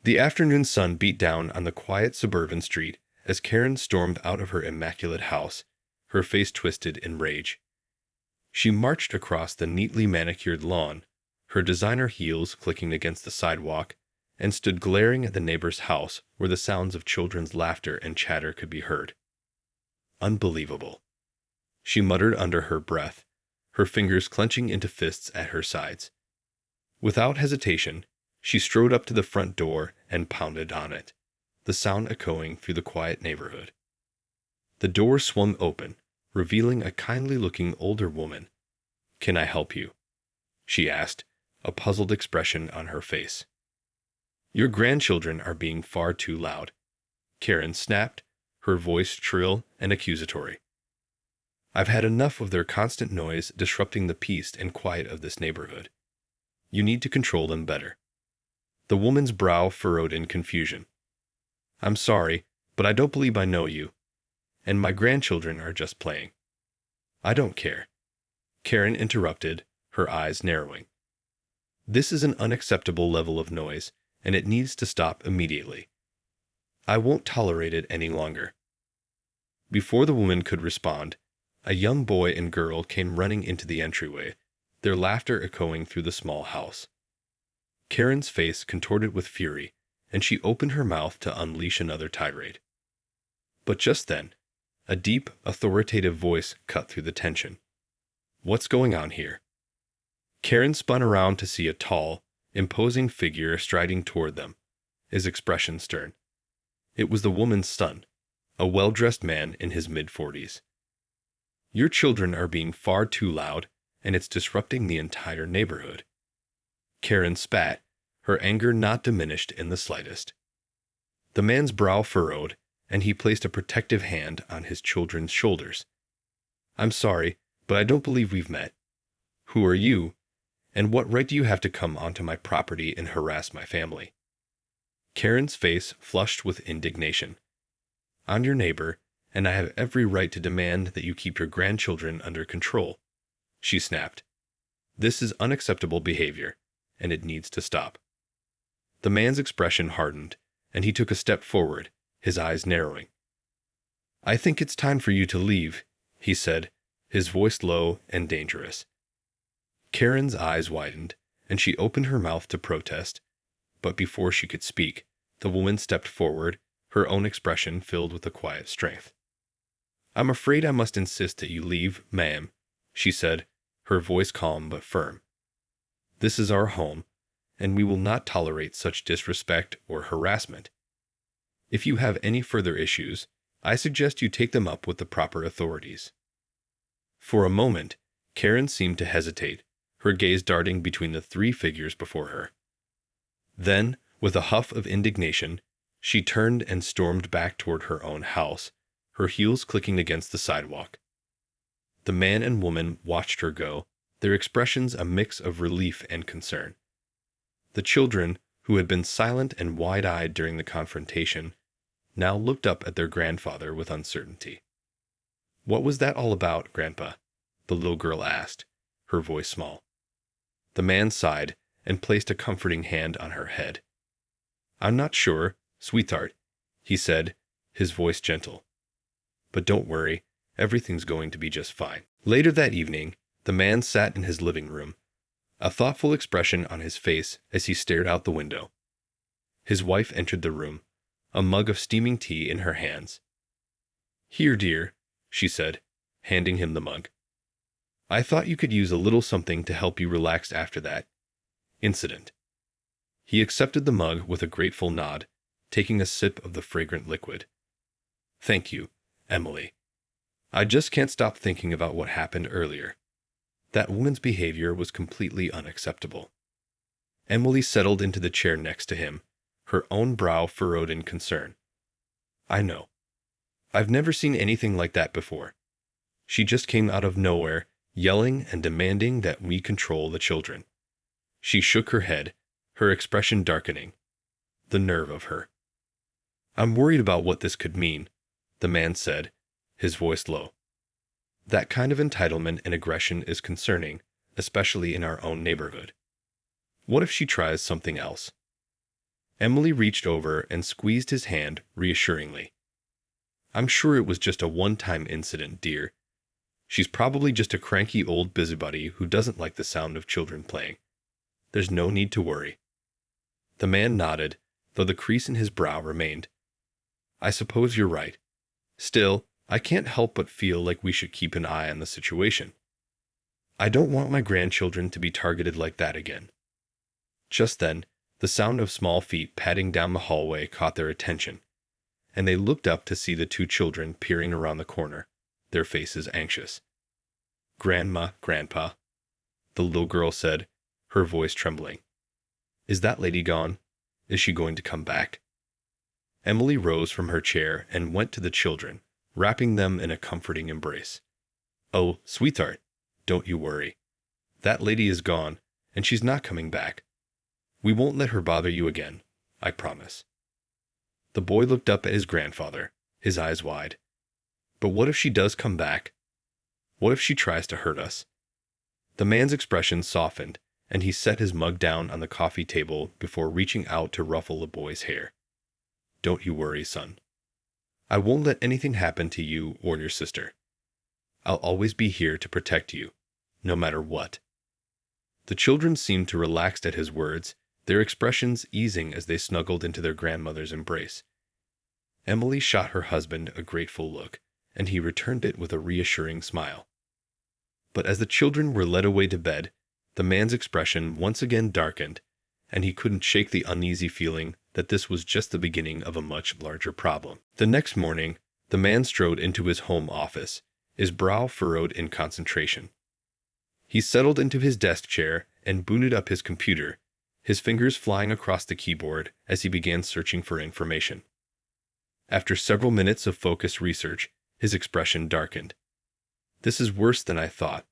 The afternoon sun beat down on the quiet suburban street as Karen stormed out of her immaculate house, her face twisted in rage. She marched across the neatly manicured lawn, her designer heels clicking against the sidewalk, and stood glaring at the neighbor's house where the sounds of children's laughter and chatter could be heard. Unbelievable, she muttered under her breath, her fingers clenching into fists at her sides. Without hesitation, she strode up to the front door and pounded on it, the sound echoing through the quiet neighborhood. The door swung open, revealing a kindly-looking older woman. "Can I help you?" she asked, a puzzled expression on her face. "Your grandchildren are being far too loud," Karen snapped, her voice shrill and accusatory. "I've had enough of their constant noise disrupting the peace and quiet of this neighborhood. You need to control them better." The woman's brow furrowed in confusion. "I'm sorry, but I don't believe I know you. And my grandchildren are just playing." "I don't care," Karen interrupted, her eyes narrowing. "This is an unacceptable level of noise, and it needs to stop immediately. I won't tolerate it any longer." Before the woman could respond, a young boy and girl came running into the entryway, their laughter echoing through the small house. Karen's face contorted with fury, and she opened her mouth to unleash another tirade. But just then, a deep, authoritative voice cut through the tension. "What's going on here?" Karen spun around to see a tall, imposing figure striding toward them, his expression stern. It was the woman's son, a well-dressed man in his mid-40s. "Your children are being far too loud, and it's disrupting the entire neighborhood." Karen spat, her anger not diminished in the slightest. The man's brow furrowed, and he placed a protective hand on his children's shoulders. "I'm sorry, but I don't believe we've met. Who are you, and what right do you have to come onto my property and harass my family?" Karen's face flushed with indignation. "I'm your neighbor, and I have every right to demand that you keep your grandchildren under control," she snapped. "This is unacceptable behavior, and it needs to stop." The man's expression hardened, and he took a step forward, his eyes narrowing. "I think it's time for you to leave," he said, his voice low and dangerous. Karen's eyes widened, and she opened her mouth to protest, but before she could speak, the woman stepped forward, her own expression filled with a quiet strength. "I'm afraid I must insist that you leave, ma'am," she said, her voice calm but firm. "This is our home, and we will not tolerate such disrespect or harassment. If you have any further issues, I suggest you take them up with the proper authorities." For a moment, Karen seemed to hesitate, her gaze darting between the three figures before her. Then, with a huff of indignation, she turned and stormed back toward her own house, her heels clicking against the sidewalk. The man and woman watched her go, their expressions a mix of relief and concern. The children, who had been silent and wide-eyed during the confrontation, now looked up at their grandfather with uncertainty. "What was that all about, Grandpa?" the little girl asked, her voice small. The man sighed and placed a comforting hand on her head. "I'm not sure, sweetheart," he said, his voice gentle. "But don't worry, everything's going to be just fine." Later that evening, the man sat in his living room, a thoughtful expression on his face as he stared out the window. His wife entered the room, a mug of steaming tea in her hands. "Here, dear," she said, handing him the mug. "I thought you could use a little something to help you relax after that incident." He accepted the mug with a grateful nod, taking a sip of the fragrant liquid. "Thank you, Emily. I just can't stop thinking about what happened earlier. That woman's behavior was completely unacceptable." Emily settled into the chair next to him, her own brow furrowed in concern. "I know. I've never seen anything like that before. She just came out of nowhere, yelling and demanding that we control the children." She shook her head, her expression darkening. The nerve of her. "I'm worried about what this could mean," the man said, his voice low. "That kind of entitlement and aggression is concerning, especially in our own neighborhood. What if she tries something else?" Emily reached over and squeezed his hand reassuringly. I'm sure it was just a one-time incident, dear. She's probably just a cranky old busybody who doesn't like the sound of children playing. There's no need to worry. The man nodded, though the crease in his brow remained. I suppose you're right. Still, I can't help but feel like we should keep an eye on the situation. I don't want my grandchildren to be targeted like that again. Just then, the sound of small feet padding down the hallway caught their attention, and they looked up to see the two children peering around the corner, their faces anxious. Grandma, Grandpa, the little girl said, her voice trembling. Is that lady gone? Is she going to come back? Emily rose from her chair and went to the children, wrapping them in a comforting embrace. Oh, sweetheart, don't you worry. That lady is gone, and she's not coming back. We won't let her bother you again, I promise. The boy looked up at his grandfather, his eyes wide. But what if she does come back? What if she tries to hurt us? The man's expression softened, and he set his mug down on the coffee table before reaching out to ruffle the boy's hair. Don't you worry, son. I won't let anything happen to you or your sister. I'll always be here to protect you, no matter what. The children seemed to relax at his words, their expressions easing as they snuggled into their grandmother's embrace. Emily shot her husband a grateful look, and he returned it with a reassuring smile. But as the children were led away to bed, the man's expression once again darkened, and he couldn't shake the uneasy feeling that this was just the beginning of a much larger problem. The next morning, the man strode into his home office, his brow furrowed in concentration. He settled into his desk chair and booted up his computer, his fingers flying across the keyboard as he began searching for information. After several minutes of focused research, his expression darkened. This is worse than I thought,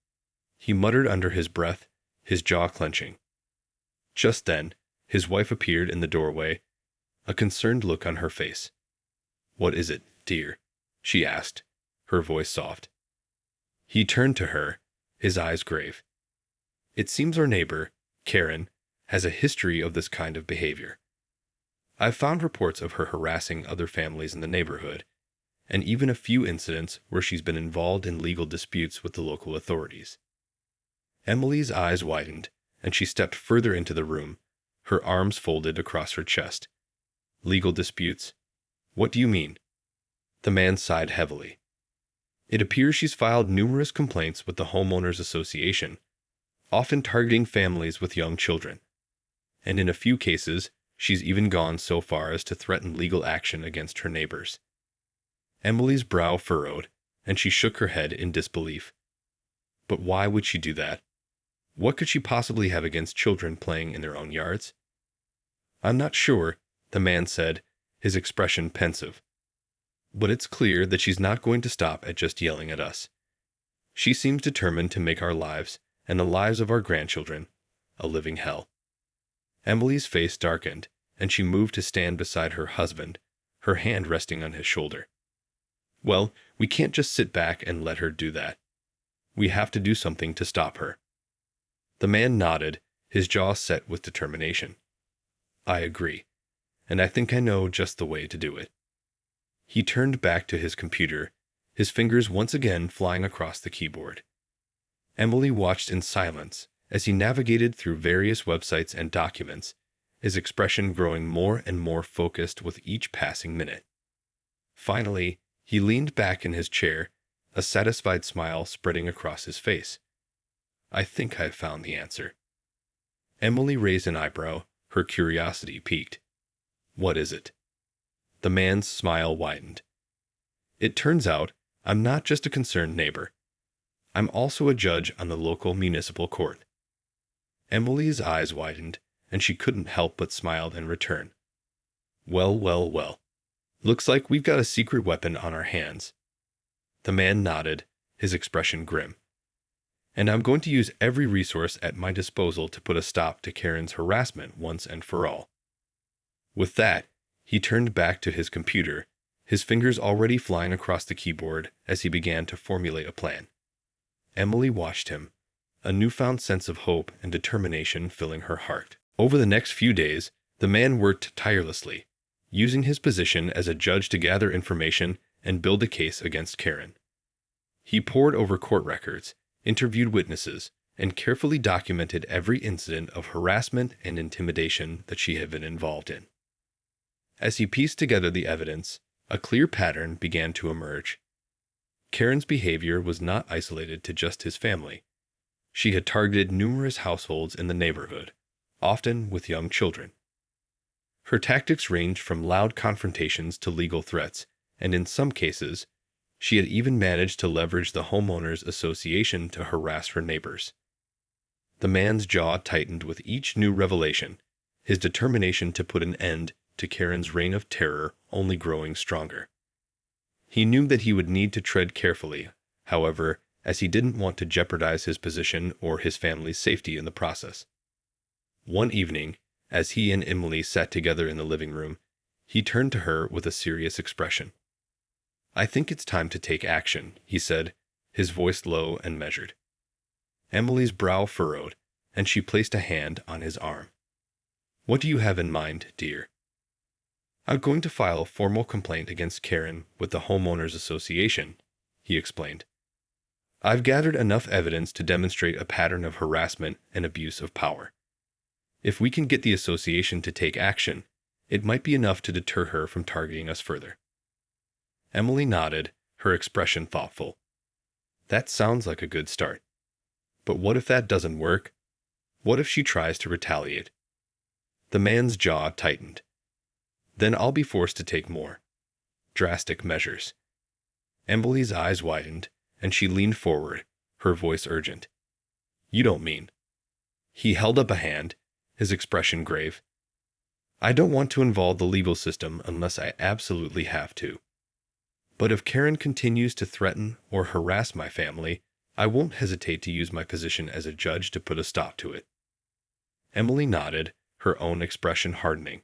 he muttered under his breath, his jaw clenching. Just then, his wife appeared in the doorway, a concerned look on her face. What is it, dear? She asked, her voice soft. He turned to her, his eyes grave. It seems our neighbor, Karen, has a history of this kind of behavior. I've found reports of her harassing other families in the neighborhood, and even a few incidents where she's been involved in legal disputes with the local authorities. Emily's eyes widened, and she stepped further into the room, her arms folded across her chest. Legal disputes? What do you mean? The man sighed heavily. It appears she's filed numerous complaints with the Homeowners Association, often targeting families with young children. And in a few cases, she's even gone so far as to threaten legal action against her neighbors. Emily's brow furrowed, and she shook her head in disbelief. But why would she do that? What could she possibly have against children playing in their own yards? I'm not sure, the man said, his expression pensive. But it's clear that she's not going to stop at just yelling at us. She seems determined to make our lives, and the lives of our grandchildren, a living hell. Emily's face darkened, and she moved to stand beside her husband, her hand resting on his shoulder. Well, we can't just sit back and let her do that. We have to do something to stop her. The man nodded, his jaw set with determination. I agree, and I think I know just the way to do it. He turned back to his computer, his fingers once again flying across the keyboard. Emily watched in silence as he navigated through various websites and documents, his expression growing more and more focused with each passing minute. Finally, he leaned back in his chair, a satisfied smile spreading across his face. I think I've found the answer. Emily raised an eyebrow, her curiosity piqued. What is it? The man's smile widened. It turns out I'm not just a concerned neighbor. I'm also a judge on the local municipal court. Emily's eyes widened, and she couldn't help but smile in return. Well, well, well. Looks like we've got a secret weapon on our hands. The man nodded, his expression grim. And I'm going to use every resource at my disposal to put a stop to Karen's harassment once and for all. With that, he turned back to his computer, his fingers already flying across the keyboard as he began to formulate a plan. Emily watched him, a newfound sense of hope and determination filling her heart. Over the next few days, The man worked tirelessly, using his position as a judge to gather information and build a case against Karen. He pored over court records, interviewed witnesses, and carefully documented every incident of harassment and intimidation that she had been involved in. As he pieced together the evidence, a clear pattern began to emerge. Karen's behavior was not isolated to just his family. She had targeted numerous households in the neighborhood, often with young children. Her tactics ranged from loud confrontations to legal threats, and in some cases, she had even managed to leverage the homeowners association to harass her neighbors. The man's jaw tightened with each new revelation, his determination to put an end to Karen's reign of terror only growing stronger. He knew that he would need to tread carefully, however, as he didn't want to jeopardize his position or his family's safety in the process. One evening, as he and Emily sat together in the living room, he turned to her with a serious expression. "I think it's time to take action," he said, his voice low and measured. Emily's brow furrowed, and she placed a hand on his arm. "What do you have in mind, dear?" "I'm going to file a formal complaint against Karen with the Homeowners Association," he explained. "I've gathered enough evidence to demonstrate a pattern of harassment and abuse of power. If we can get the association to take action, it might be enough to deter her from targeting us further." Emily nodded, her expression thoughtful. "That sounds like a good start. But what if that doesn't work? What if she tries to retaliate?" The man's jaw tightened. "Then I'll be forced to take more drastic measures." Emily's eyes widened, and she leaned forward, her voice urgent. "You don't mean—" He held up a hand, his expression grave. "I don't want to involve the legal system unless I absolutely have to. But if Karen continues to threaten or harass my family, I won't hesitate to use my position as a judge to put a stop to it." Emily nodded, her own expression hardening.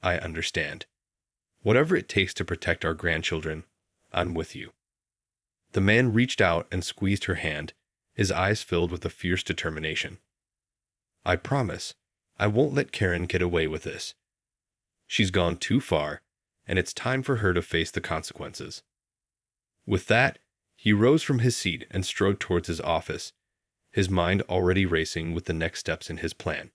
"I understand. Whatever it takes to protect our grandchildren, I'm with you." The man reached out and squeezed her hand, his eyes filled with a fierce determination. "I promise, I won't let Karen get away with this. She's gone too far, and it's time for her to face the consequences." With that, he rose from his seat and strode towards his office, his mind already racing with the next steps in his plan.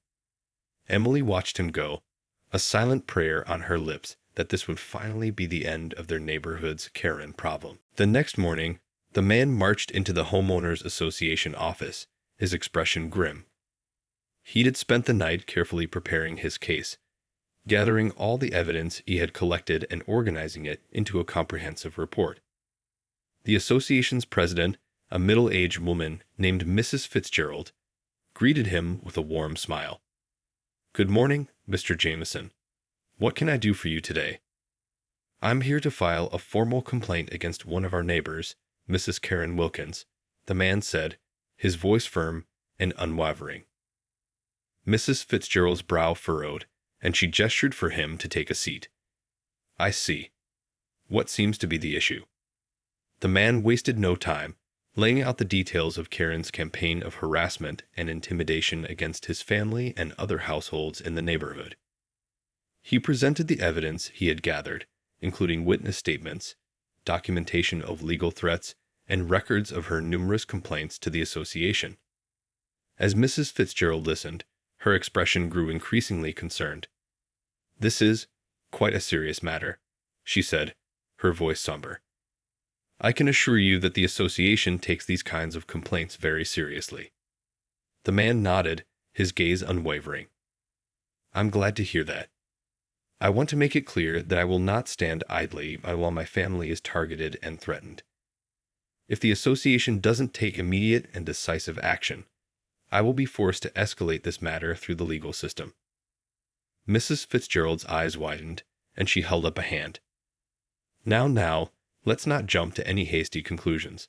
Emily watched him go, a silent prayer on her lips that this would finally be the end of their neighborhood's Karen problem. The next morning, the man marched into the Homeowners Association office, his expression grim. He had spent the night carefully preparing his case, gathering all the evidence he had collected and organizing it into a comprehensive report. The association's president, a middle-aged woman named Mrs. Fitzgerald, greeted him with a warm smile. "Good morning, Mr. Jameson. What can I do for you today?" "I'm here to file a formal complaint against one of our neighbors, Mrs. Karen Wilkins," the man said, his voice firm and unwavering. Mrs. Fitzgerald's brow furrowed, and she gestured for him to take a seat. "I see. What seems to be the issue?" The man wasted no time, laying out the details of Karen's campaign of harassment and intimidation against his family and other households in the neighborhood. He presented the evidence he had gathered, including witness statements, documentation of legal threats, and records of her numerous complaints to the association. As Mrs. Fitzgerald listened, her expression grew increasingly concerned. "This is quite a serious matter," she said, her voice somber. "I can assure you that the association takes these kinds of complaints very seriously." The man nodded, his gaze unwavering. "I'm glad to hear that. I want to make it clear that I will not stand idly while my family is targeted and threatened. If the association doesn't take immediate and decisive action, I will be forced to escalate this matter through the legal system." Mrs. Fitzgerald's eyes widened, and she held up a hand. Now, let's not jump to any hasty conclusions.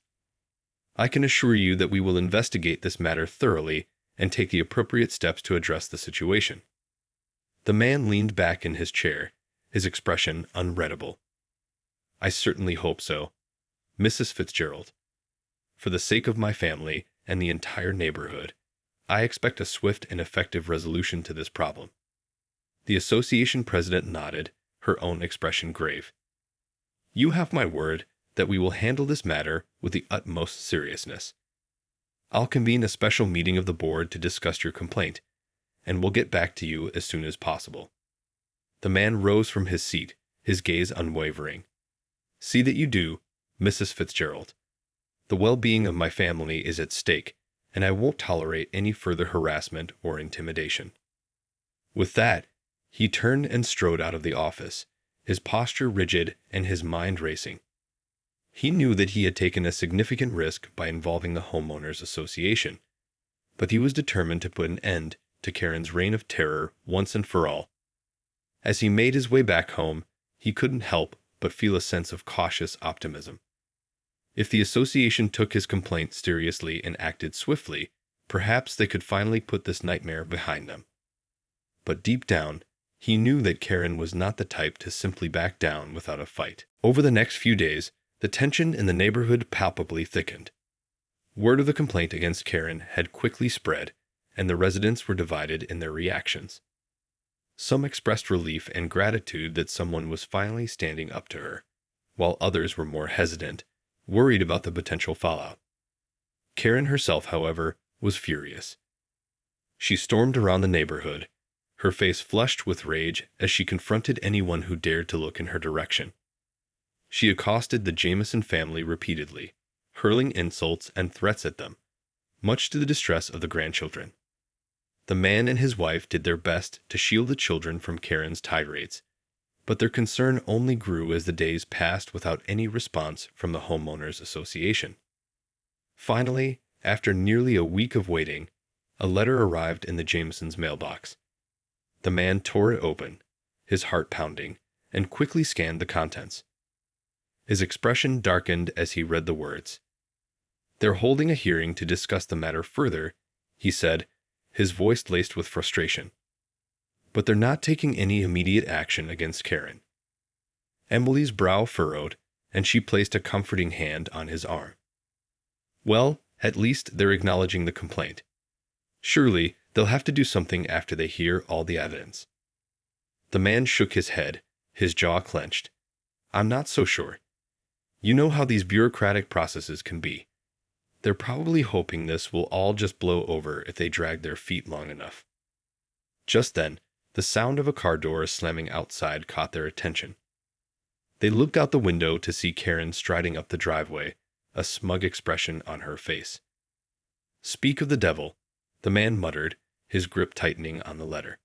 I can assure you that we will investigate this matter thoroughly and take the appropriate steps to address the situation." The man leaned back in his chair, his expression unreadable. "I certainly hope so, Mrs. Fitzgerald. For the sake of my family and the entire neighborhood, I expect a swift and effective resolution to this problem." The association president nodded, her own expression grave. "You have my word that we will handle this matter with the utmost seriousness. I'll convene a special meeting of the board to discuss your complaint, and we'll get back to you as soon as possible." The man rose from his seat, his gaze unwavering. "See that you do, Mrs. Fitzgerald. The well-being of my family is at stake, and I won't tolerate any further harassment or intimidation." With that, he turned and strode out of the office, his posture rigid and his mind racing. He knew that he had taken a significant risk by involving the homeowners association, but he was determined to put an end to Karen's reign of terror once and for all. As he made his way back home, he couldn't help but feel a sense of cautious optimism. If the association took his complaint seriously and acted swiftly, perhaps they could finally put this nightmare behind them. But deep down, he knew that Karen was not the type to simply back down without a fight. Over the next few days, the tension in the neighborhood palpably thickened. Word of the complaint against Karen had quickly spread, and the residents were divided in their reactions. Some expressed relief and gratitude that someone was finally standing up to her, while others were more hesitant, worried about the potential fallout. Karen herself, however, was furious. She stormed around the neighborhood, her face flushed with rage as she confronted anyone who dared to look in her direction. She accosted the Jameson family repeatedly, hurling insults and threats at them, much to the distress of the grandchildren. The man and his wife did their best to shield the children from Karen's tirades, but their concern only grew as the days passed without any response from the homeowners association. Finally, after nearly a week of waiting, a letter arrived in the Jamesons' mailbox. The man tore it open, his heart pounding, and quickly scanned the contents. His expression darkened as he read the words. "They're holding a hearing to discuss the matter further," he said, his voice laced with frustration. "But they're not taking any immediate action against Karen." Emily's brow furrowed, and she placed a comforting hand on his arm. "Well, at least they're acknowledging the complaint. Surely they'll have to do something after they hear all the evidence." The man shook his head, his jaw clenched. "I'm not so sure. You know how these bureaucratic processes can be. They're probably hoping this will all just blow over if they drag their feet long enough." Just then, the sound of a car door slamming outside caught their attention. They looked out the window to see Karen striding up the driveway, a smug expression on her face. "Speak of the devil," the man muttered, his grip tightening on the letter.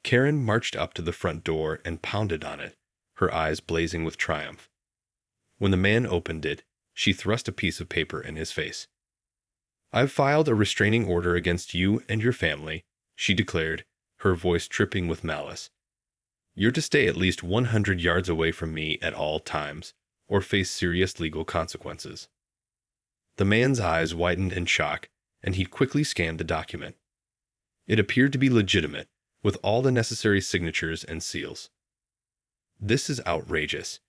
Karen marched up to the front door and pounded on it, her eyes blazing with triumph. When the man opened it, she thrust a piece of paper in his face. "I've filed a restraining order against you and your family," she declared, her voice dripping with malice. "You're to stay at least 100 yards away from me at all times, or face serious legal consequences." The man's eyes widened in shock, and he quickly scanned the document. It appeared to be legitimate, with all the necessary signatures and seals. "This is outrageous,"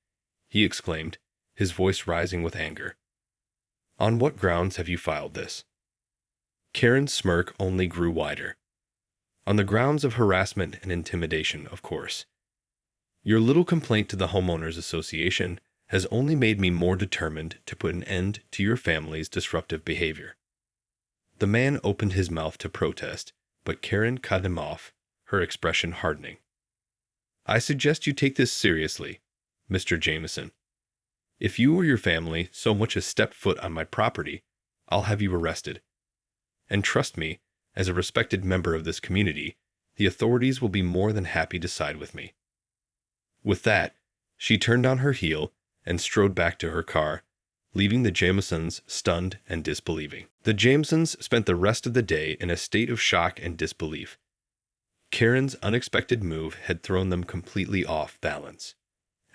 he exclaimed, his voice rising with anger. "On what grounds have you filed this?" Karen's smirk only grew wider. "On the grounds of harassment and intimidation, of course. Your little complaint to the homeowners association has only made me more determined to put an end to your family's disruptive behavior." The man opened his mouth to protest, but Karen cut him off, her expression hardening. "I suggest you take this seriously, Mr. Jameson. If you or your family so much as step foot on my property, I'll have you arrested. And trust me, as a respected member of this community, the authorities will be more than happy to side with me." With that, she turned on her heel and strode back to her car, leaving the Jamesons stunned and disbelieving. The Jamesons spent the rest of the day in a state of shock and disbelief. Karen's unexpected move had thrown them completely off balance,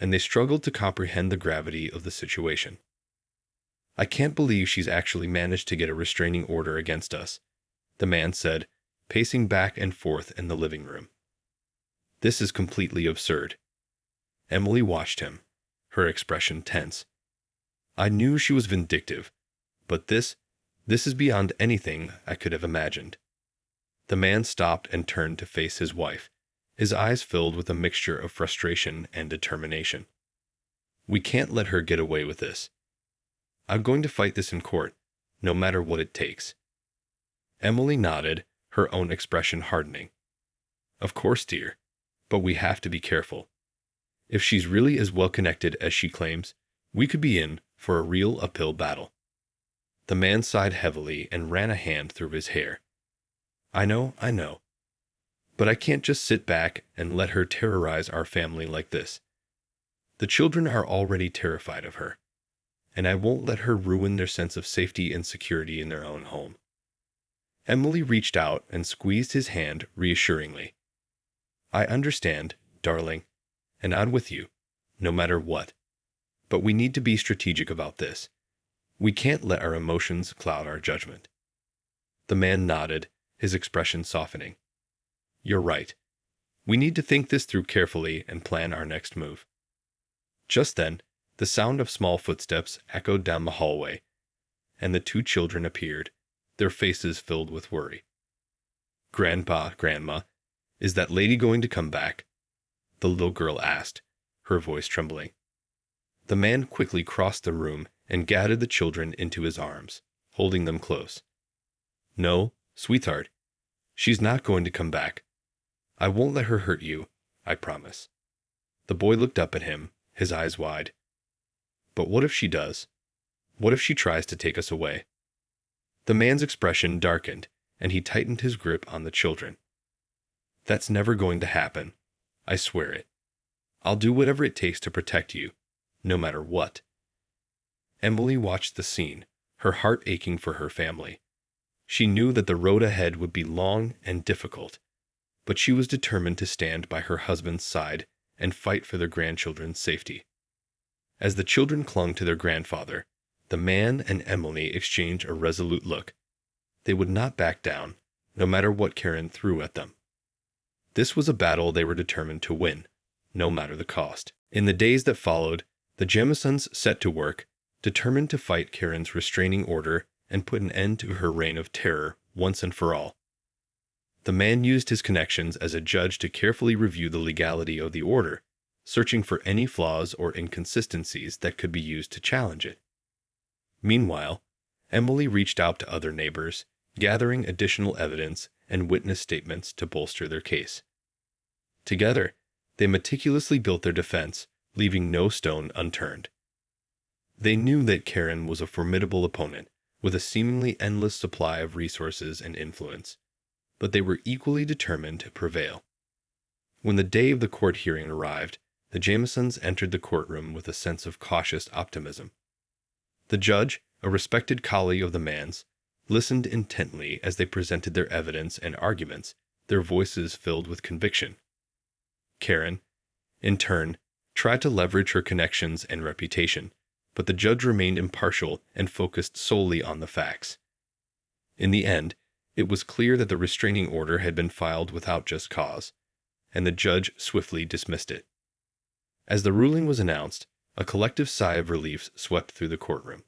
and they struggled to comprehend the gravity of the situation. "I can't believe she's actually managed to get a restraining order against us," the man said, pacing back and forth in the living room. "This is completely absurd." Emily watched him, her expression tense. "I knew she was vindictive, but this is beyond anything I could have imagined." The man stopped and turned to face his wife, his eyes filled with a mixture of frustration and determination. "We can't let her get away with this. I'm going to fight this in court, no matter what it takes." Emily nodded, her own expression hardening. "Of course, dear. But we have to be careful. If she's really as well connected as she claims, we could be in for a real uphill battle." The man sighed heavily and ran a hand through his hair. I know. But I can't just sit back and let her terrorize our family like this. The children are already terrified of her, and I won't let her ruin their sense of safety and security in their own home." Emily reached out and squeezed his hand reassuringly. "I understand, darling, and I'm with you, no matter what. But we need to be strategic about this. We can't let our emotions cloud our judgment." The man nodded, his expression softening. "You're right. We need to think this through carefully and plan our next move." Just then, the sound of small footsteps echoed down the hallway, and the two children appeared, their faces filled with worry. "Grandpa, Grandma, is that lady going to come back?" the little girl asked, her voice trembling. The man quickly crossed the room and gathered the children into his arms, holding them close. "No, sweetheart, she's not going to come back. I won't let her hurt you, I promise." The boy looked up at him, his eyes wide. "But what if she does? What if she tries to take us away?" The man's expression darkened, and he tightened his grip on the children. "That's never going to happen. I swear it. I'll do whatever it takes to protect you, no matter what." Emily watched the scene, her heart aching for her family. She knew that the road ahead would be long and difficult, but she was determined to stand by her husband's side and fight for their grandchildren's safety. As the children clung to their grandfather, the man and Emily exchanged a resolute look. They would not back down, no matter what Karen threw at them. This was a battle they were determined to win, no matter the cost. In the days that followed, the Jamisons set to work, determined to fight Karen's restraining order and put an end to her reign of terror once and for all. The man used his connections as a judge to carefully review the legality of the order, searching for any flaws or inconsistencies that could be used to challenge it. Meanwhile, Emily reached out to other neighbors, gathering additional evidence and witness statements to bolster their case. Together, they meticulously built their defense, leaving no stone unturned. They knew that Karen was a formidable opponent, with a seemingly endless supply of resources and influence, but they were equally determined to prevail. When the day of the court hearing arrived, the Jamisons entered the courtroom with a sense of cautious optimism. The judge, a respected colleague of the man's, listened intently as they presented their evidence and arguments, their voices filled with conviction. Karen, in turn, tried to leverage her connections and reputation, but the judge remained impartial and focused solely on the facts. In the end, it was clear that the restraining order had been filed without just cause, and the judge swiftly dismissed it. As the ruling was announced, a collective sigh of relief swept through the courtroom.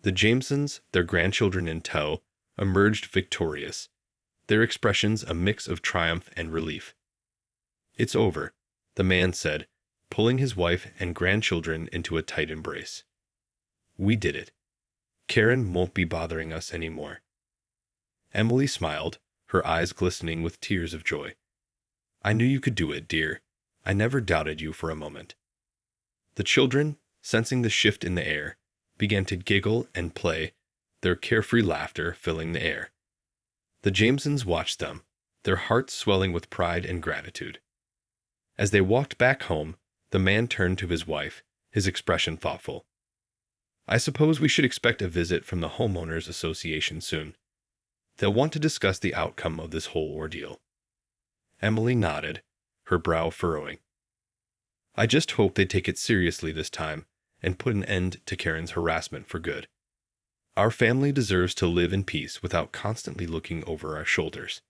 The Jamisons, their grandchildren in tow, emerged victorious, their expressions a mix of triumph and relief. "It's over," the man said, pulling his wife and grandchildren into a tight embrace. "We did it. Karen won't be bothering us anymore." Emily smiled, her eyes glistening with tears of joy. "I knew you could do it, dear. I never doubted you for a moment." The children, sensing the shift in the air, began to giggle and play, their carefree laughter filling the air. The Jamisons watched them, their hearts swelling with pride and gratitude. As they walked back home, the man turned to his wife, his expression thoughtful. "I suppose we should expect a visit from the Homeowners Association soon. They'll want to discuss the outcome of this whole ordeal." Emily nodded, her brow furrowing. "I just hope they take it seriously this time and put an end to Karen's harassment for good. Our family deserves to live in peace without constantly looking over our shoulders."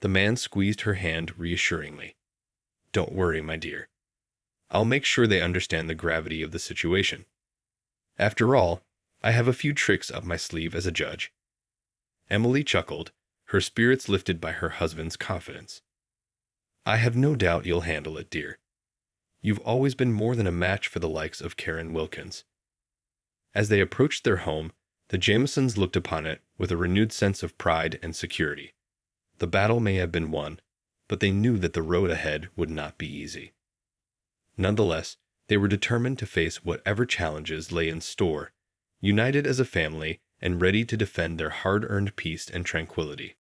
The man squeezed her hand reassuringly. "Don't worry, my dear. I'll make sure they understand the gravity of the situation. After all, I have a few tricks up my sleeve as a judge." Emily chuckled, her spirits lifted by her husband's confidence. I have no doubt you'll handle it, dear. You've always been more than a match for the likes of Karen Wilkins. As they approached their home, the Jamesons looked upon it with a renewed sense of pride and security. The battle may have been won, but they knew that the road ahead would not be easy. Nonetheless, they were determined to face whatever challenges lay in store, united as a family and ready to defend their hard-earned peace and tranquility.